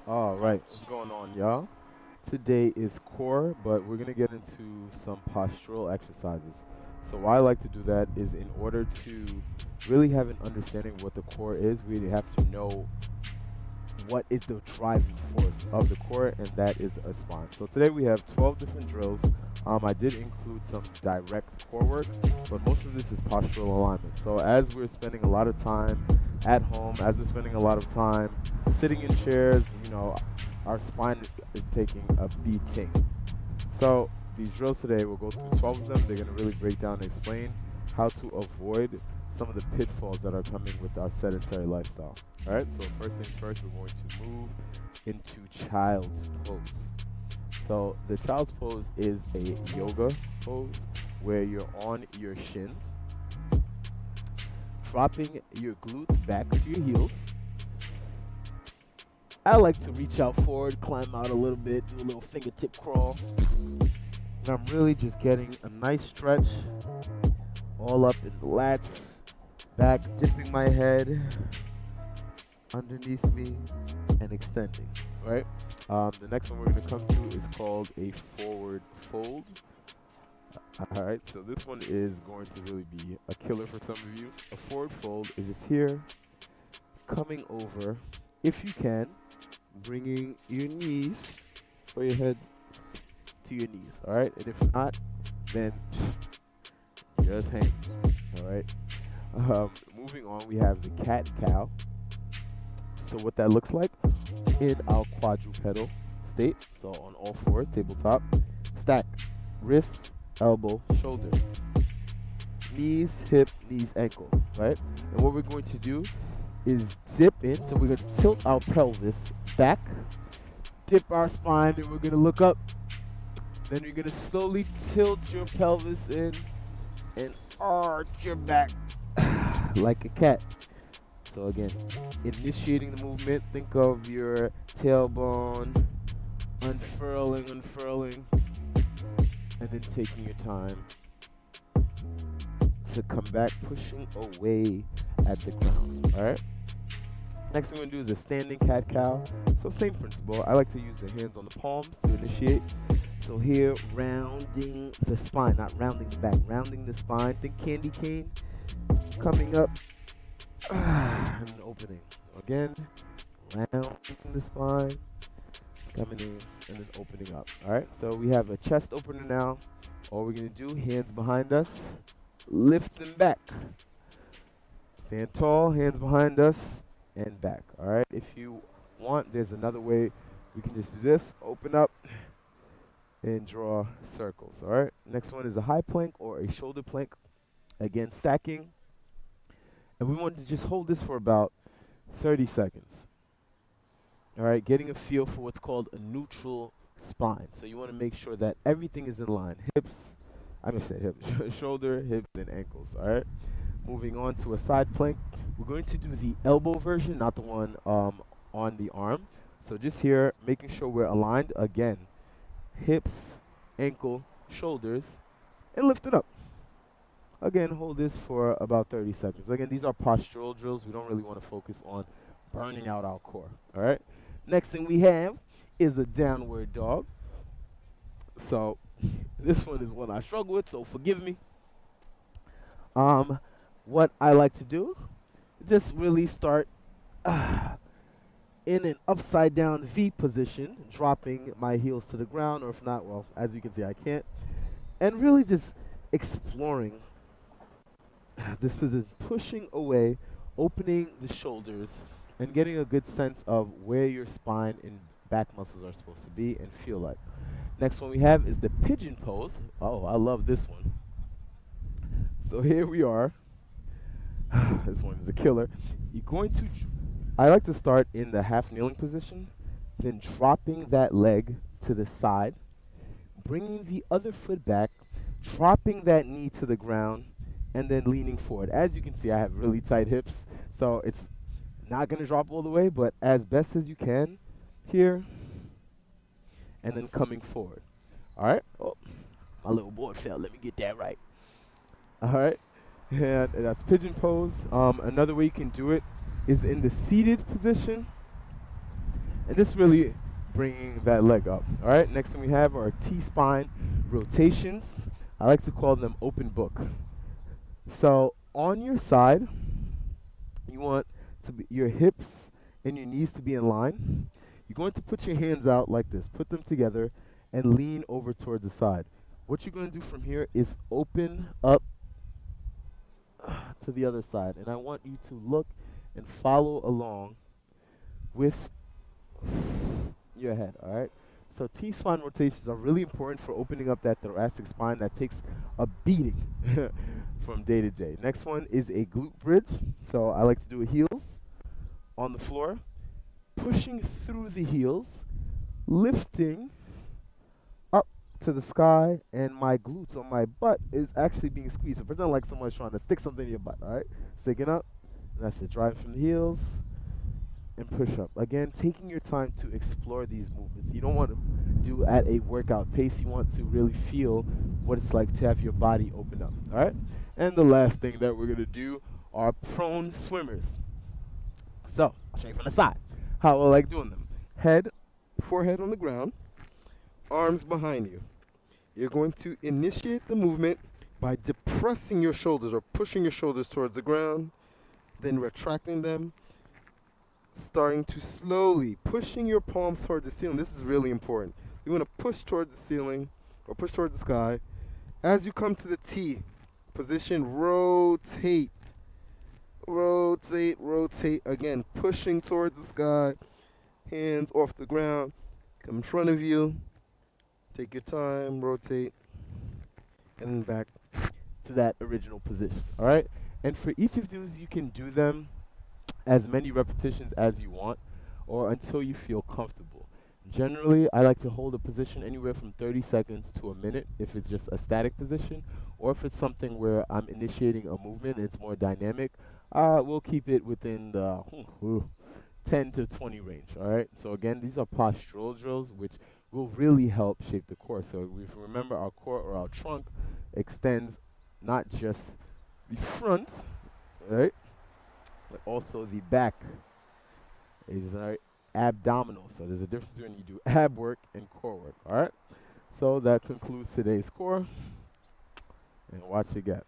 All right, what's going on, y'all? Today is core, but we're gonna get into some postural exercises. So why I like to do that is in order to really have an understanding of what the core is, we have to know what is the driving force of the core, and that is a spine. So today we have 12 different drills. I did include some direct core work, but most of this is postural alignment. So as we're spending a lot of time at home, as we're spending a lot of time sitting in chairs, our spine is taking a beating. So these drills today, we'll go through 12 of them. They're going to really break down and explain how to avoid some of the pitfalls that are coming with our sedentary lifestyle. All right, so first things first, we're going to move into child's pose. So the child's pose is a yoga pose where you're on your shins, dropping your glutes back to your heels. I like to reach out forward, climb out a little bit, do a little fingertip crawl. And I'm really just getting a nice stretch all up in the lats, back, dipping my head underneath me and extending, right? The next one we're going to come to is called a forward fold. All right, so this one is going to really be a killer for some of you. A forward fold is just here, coming over, if you can, bringing your knees or your head to your knees, all right? And if not, then just hang, all right? Moving on, we have the cat-cow. So what that looks like in our quadrupedal state, so on all fours, tabletop, stack, wrists, elbow, shoulder, knees, hip, knees, ankle, right? And what we're going to do is dip in, so we're going to tilt our pelvis back, dip our spine, and we're going to look up. Then you're going to slowly tilt your pelvis in and arch your back like a cat. So again, initiating the movement, think of your tailbone unfurling, and then taking your time to come back, pushing away at the ground, all right? Next thing we're going to do is a standing cat-cow. So same principle. I like to use the hands on the palms to initiate. So here, rounding the spine, not rounding the back, rounding the spine. Think candy cane, coming up, and then opening. So again, rounding the spine, coming in, and then opening up. All right, so we have a chest opener now. All we're going to do, hands behind us, lift them back. Stand tall, hands behind us, and back. All right, if you want, there's another way. We can just do this, open up, and draw circles. All right, next one is a high plank or a shoulder plank. Again, stacking. And we want to just hold this for about 30 seconds. All right, getting a feel for what's called a neutral spine. So you want to make sure that everything is in line. Hips, shoulder, hips, and ankles. All right. Moving on to a side plank. We're going to do the elbow version, not the one on the arm. So just here, making sure we're aligned. Again, hips, ankle, shoulders, and lift it up. Again, hold this for about 30 seconds. Again, these are postural drills. We don't really want to focus on burning out our core. All right. Next thing we have is a downward dog. So this one is one I struggle with, so forgive me. What I like to do, just really start in an upside down V position, dropping my heels to the ground, or if not, well, as you can see, I can't. And really just exploring this position, pushing away, opening the shoulders, and getting a good sense of where your spine and back muscles are supposed to be and feel like. Next one we have is the pigeon pose. Oh, I love this one. So here we are. This one is a killer. You're going to, I like to start in the half kneeling position, then dropping that leg to the side, bringing the other foot back, dropping that knee to the ground, and then leaning forward. As you can see, I have really tight hips, so it's not going to drop all the way, but as best as you can here, and then coming forward. All right? Oh, my little board fell. Let me get that right. All right? And that's pigeon pose. Another way you can do it is in the seated position. And this really bringing that leg up. All right, next thing we have are T-spine rotations. I like to call them open book. So on your side, you want to be your hips and your knees to be in line. You're going to put your hands out like this, put them together, and lean over towards the side. What you're going to do from here is open up to the other side, and I want you to look and follow along with your head, all right? So T-spine rotations are really important for opening up that thoracic spine that takes a beating from day to day. Next one is a glute bridge. So I like to do heels on the floor, pushing through the heels, lifting up to the sky, and my glutes on my butt is actually being squeezed. So pretend like someone's trying to stick something in your butt, all right? Sticking up, and that's it. Drive from the heels, and push up. Again, taking your time to explore these movements. You don't want to do at a workout pace. You want to really feel what it's like to have your body open up, all right? And the last thing that we're going to do are prone swimmers. So, I'll show you from the side how I like doing them. Head, forehead on the ground, arms behind you. You're going to initiate the movement by depressing your shoulders or pushing your shoulders towards the ground, then retracting them, starting to slowly pushing your palms toward the ceiling. This is really important. You want to push toward the ceiling or push toward the sky. As you come to the T position, rotate, rotate, rotate. Again, pushing towards the sky, hands off the ground. Come in front of you. Take your time, rotate, and then back to that original position. All right? And for each of these, you can do them as many repetitions as you want or until you feel comfortable. Generally, I like to hold a position anywhere from 30 seconds to a minute if it's just a static position, or if it's something where I'm initiating a movement and it's more dynamic, we'll keep it within the 10 to 20 range, all right? So again, these are postural drills, which will really help shape the core. So if we remember, our core or our trunk extends not just the front, right, but also the back is abdominal. So there's a difference when you do ab work and core work, all right? So that concludes today's core, and watch it get.